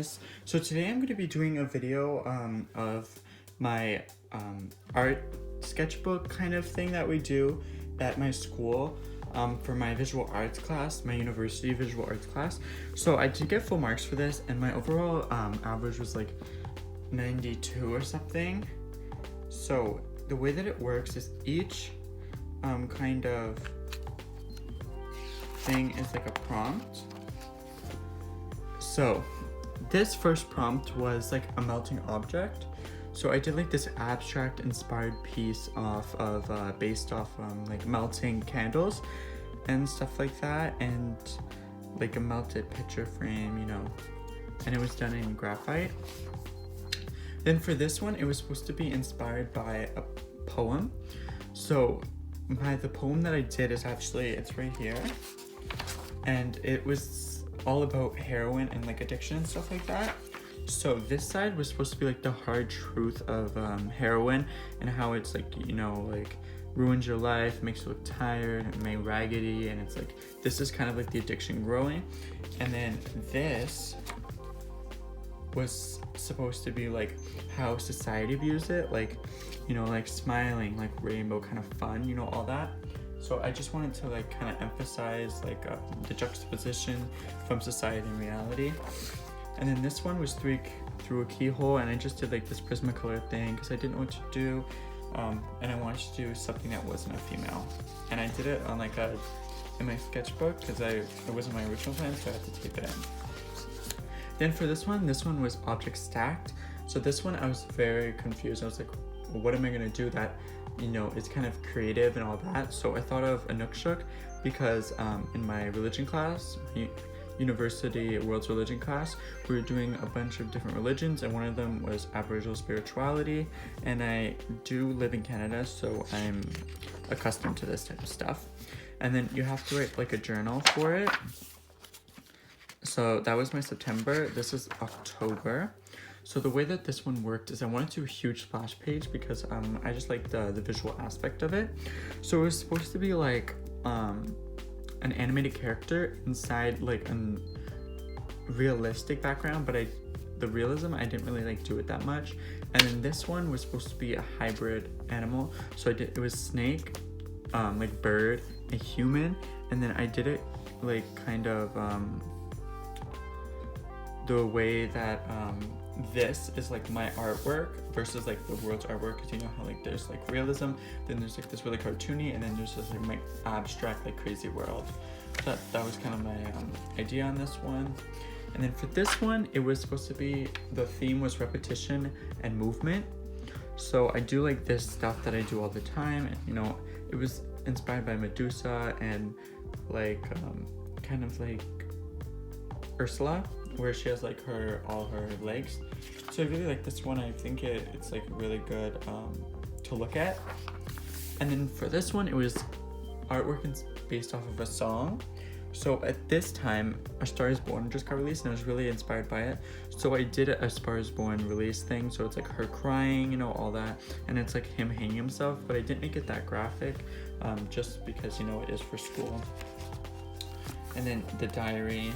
So today I'm going to be doing a video of my art sketchbook kind of thing that we do at my school for my visual arts class, my university visual arts class. So I did get full marks for this, and my overall average was like 92 or something. So the way that it works is each kind of thing is like a prompt. So this first prompt was like a melting object. So I did like this abstract inspired piece based off like melting candles and stuff like that, and like a melted picture frame, you know, and it was done in graphite. Then for this one, it was supposed to be inspired by a poem. So the poem that I did is actually, it's right here, and it was all about heroin and like addiction and stuff like that. So this side was supposed to be like the hard truth of heroin and how it's like, you know, like ruins your life, makes you look tired and made raggedy, and it's like this is kind of like the addiction growing. And then this was supposed to be like how society views it, like, you know, like smiling, like rainbow, kind of fun, you know, all that. So I just wanted to like kind of emphasize like the juxtaposition from society and reality. And then this one was through a keyhole, and I just did like this Prismacolor thing because I didn't know what to do, and I wanted to do something that wasn't a female. And I did it on like in my sketchbook because it wasn't my original plan, so I had to tape it in. Then for this one was object stacked. So this one I was very confused. I was like, well, what am I gonna do that, you know, it's kind of creative and all that. So I thought of a Nookshuk because in my religion class, university world's religion class, we were doing a bunch of different religions, and one of them was Aboriginal spirituality, and I do live in Canada, so I'm accustomed to this type of stuff. And then you have to write like a journal for it. So that was my September. This is October. So the way that this one worked is I wanted to do a huge splash page because I just like the visual aspect of it. So it was supposed to be like an animated character inside like a realistic background, but the realism I didn't really like do it that much. And then this one was supposed to be a hybrid animal. So it was snake, like bird, a human, and then I did it like kind of the way that this is like my artwork versus like the world's artwork, because you know how like there's like realism, then there's like this really cartoony, and then there's just like my abstract like crazy world. That was kind of my idea on this one. And then for this one, it was supposed to be, the theme was repetition and movement. So I do like this stuff that I do all the time, and you know, it was inspired by Medusa and like kind of like Ursula, where she has like all her legs. So I really like this one. I think it's like really good to look at. And then for this one, it was artwork based off of a song. So at this time, A Star Is Born just got released, and I was really inspired by it. So I did a Star Is Born release thing. So it's like her crying, you know, all that, and it's like him hanging himself. But I didn't make it that graphic, just because, you know, it is for school. And then the diary.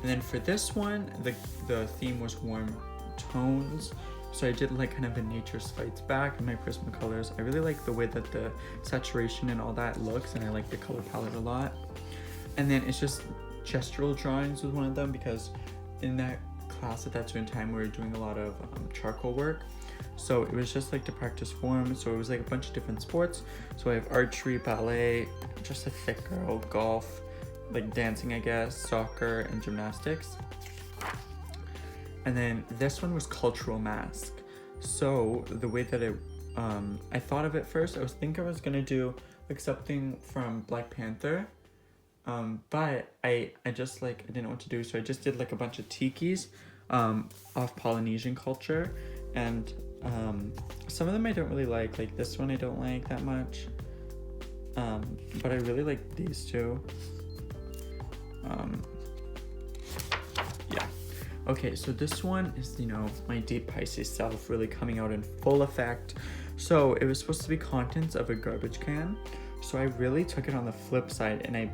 And then for this one, the theme was warm tones. So I did like kind of a Nature Fights Back in my Prismacolors. I really like the way that the saturation and all that looks, and I like the color palette a lot. And then it's just gestural drawings was one of them, because in that class at that certain time we were doing a lot of charcoal work. So it was just like to practice form. So it was like a bunch of different sports. So I have archery, ballet, just a thick girl, golf, like dancing, I guess, soccer, and gymnastics. And then this one was cultural mask. So the way that I thought of it first, I was gonna do like something from Black Panther, but I just like, I didn't know what to do, so I just did like a bunch of tikis off Polynesian culture, and some of them I don't really like this one I don't like that much, but I really like these two. Yeah. Okay, so this one is, you know, my deep Pisces self really coming out in full effect. So it was supposed to be contents of a garbage can. So I really took it on the flip side, and I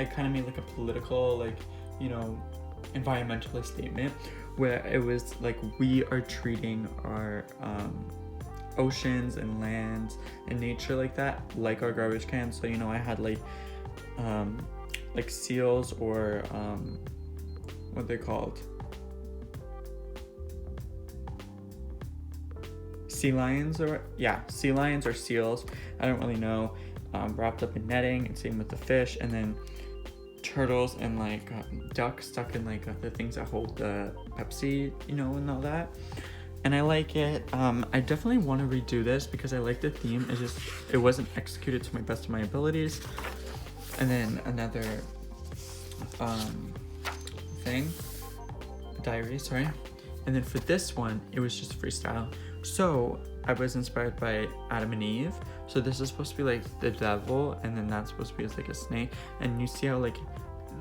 kind of made like a political like you know, environmentalist statement where it was like we are treating our oceans and lands and nature like that, like our garbage cans. So, you know, I had like seals or what they called, sea lions or seals, I don't really know, wrapped up in netting, and same with the fish, and then turtles and like ducks stuck in like the things that hold the Pepsi, you know, and all that. And I like it. I definitely want to redo this because I like the theme. It's just, it wasn't executed to my best of my abilities. And then another diary, sorry. And then for this one, it was just freestyle. So I was inspired by Adam and Eve. So this is supposed to be like the devil, and then that's supposed to be as like a snake. And you see how like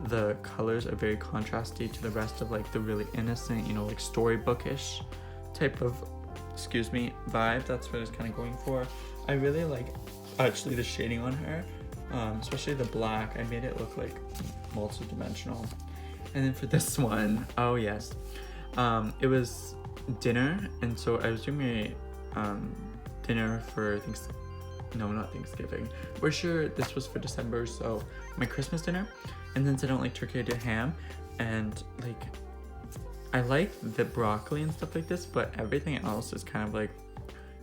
the colors are very contrasty to the rest of like the really innocent, you know, like storybookish type of, vibe. That's what I was kind of going for. I really like actually the shading on her, especially the black. I made it look like multi-dimensional. And then for this one, oh yes, it was dinner, and so I was doing a dinner for not Thanksgiving. We're sure this was for December, so my Christmas dinner. And since I don't like turkey, I did ham, and like I like the broccoli and stuff like this, but everything else is kind of like,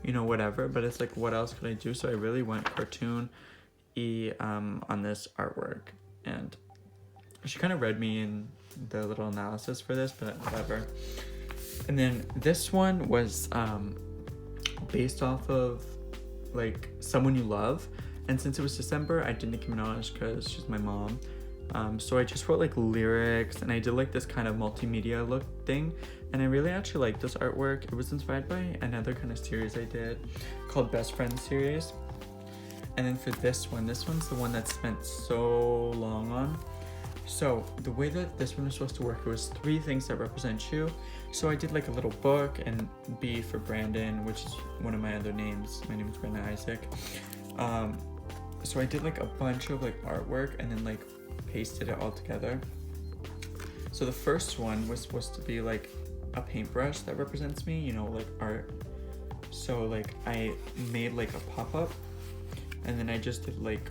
you know, whatever. But it's like, what else could I do? So I really went cartoon-y on this artwork, and she kind of read me in the little analysis for this, but whatever. And then this one was based off of like someone you love, and since it was December, I did Nicki Minaj because she's my mom. So I just wrote like lyrics, and I did like this kind of multimedia look thing, and I really actually like this artwork. It was inspired by another kind of series I did called Best Friends series. And then for this one's the one that spent so long on. So the way that this one was supposed to work, it was 3 things that represent you. So I did like a little book, and B for Brandon, which is one of my other names. My name is Brandon Isaac. So I did like a bunch of like artwork and then like pasted it all together. So the first one was supposed to be like a paintbrush that represents me, you know, like art. So like I made like a pop-up, and then I just did like,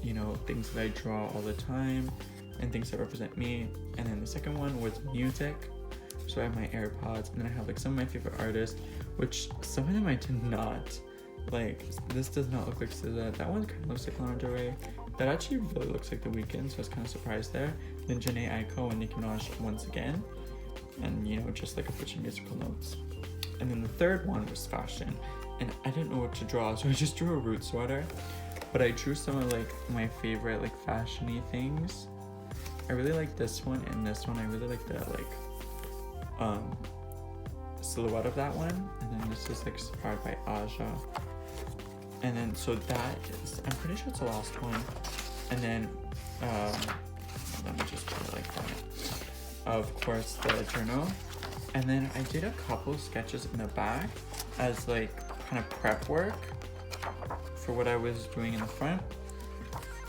you know, things that I draw all the time and things that represent me. And then the second one was music. So I have my AirPods, and then I have like some of my favorite artists, which some of them I did not. Like this does not look like SZA. That one kind of looks like Lana Del Rey. That actually really looks like The Weeknd, so I was kind of surprised there. Then Janae Aiko and Nicki Minaj once again. And you know, just like a bunch of musical notes. And then the third one was fashion. And I didn't know what to draw, so I just drew a root sweater. But I drew some of like my favorite like fashion-y things. I really like this one and this one. I really like the like silhouette of that one. And then this is like inspired by Aja. And then so that is, I'm pretty sure it's the last one. And then let me just put it like that. Of course the journal. And then I did a couple sketches in the back as like kind of prep work for what I was doing in the front.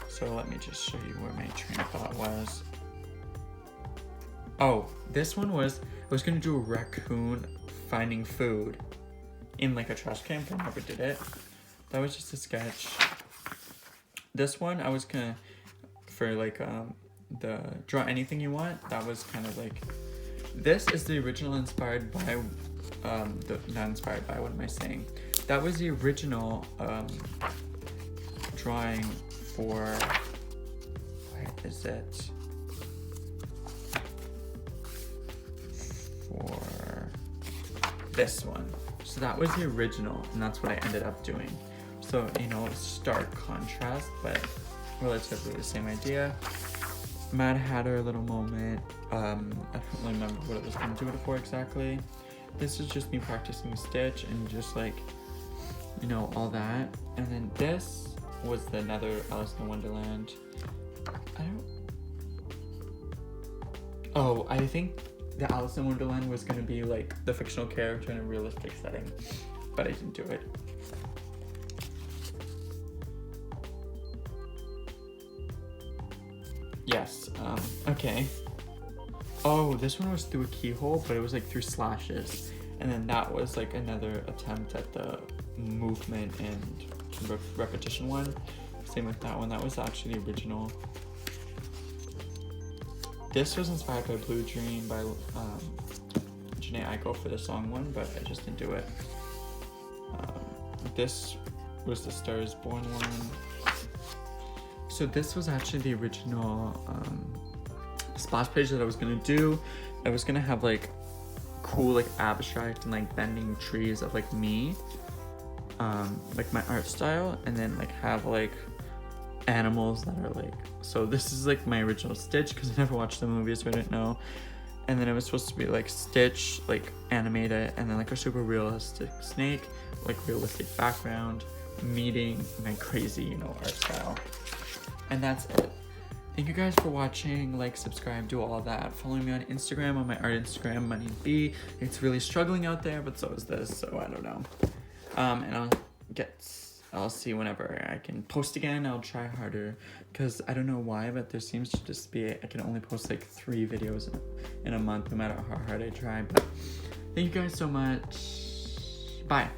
So let me just show you where my train of thought was. Oh, this one was, I was gonna do a raccoon finding food in like a trash can, but I never did it. That was just a sketch. This one, I was gonna, for like the draw anything you want, that was kind of like, this is the original inspired by, not inspired by, what am I saying? That was the original drawing for, where is it? For this one. So that was the original, and that's what I ended up doing. So, you know, stark contrast, but relatively the same idea. Mad Hatter little moment. I don't really remember what it was going to do it for exactly. This is just me practicing Stitch and just like, you know, all that. And then this was another Alice in Wonderland. I think the Alice in Wonderland was going to be like the fictional character in a realistic setting, but I didn't do it. Yes, okay. Oh, this one was through a keyhole, but it was like through slashes. And then that was like another attempt at the movement and repetition one. Same with that one. That was actually the original. This was inspired by Blue Dream by Janae Aiko for the song one, but I just didn't do it. This was the Stars Born one. So this was actually the original splash page that I was gonna do. I was gonna have like cool like abstract and like bending trees of like me, like my art style, and then like have like animals that are like, so this is like my original Stitch because I never watched the movie, so I didn't know. And then it was supposed to be like Stitch, like animated, and then like a super realistic snake, like realistic background, meeting my crazy, you know, art style. And that's it. Thank you guys for watching. Like, subscribe, do all that. Follow me on Instagram, on my art Instagram, Money B. It's really struggling out there, but so is this, so I don't know. And I'll see whenever I can post again. I'll try harder because I don't know why, but there seems to just be, I can only post like 3 videos in a month, no matter how hard I try. But thank you guys so much. Bye.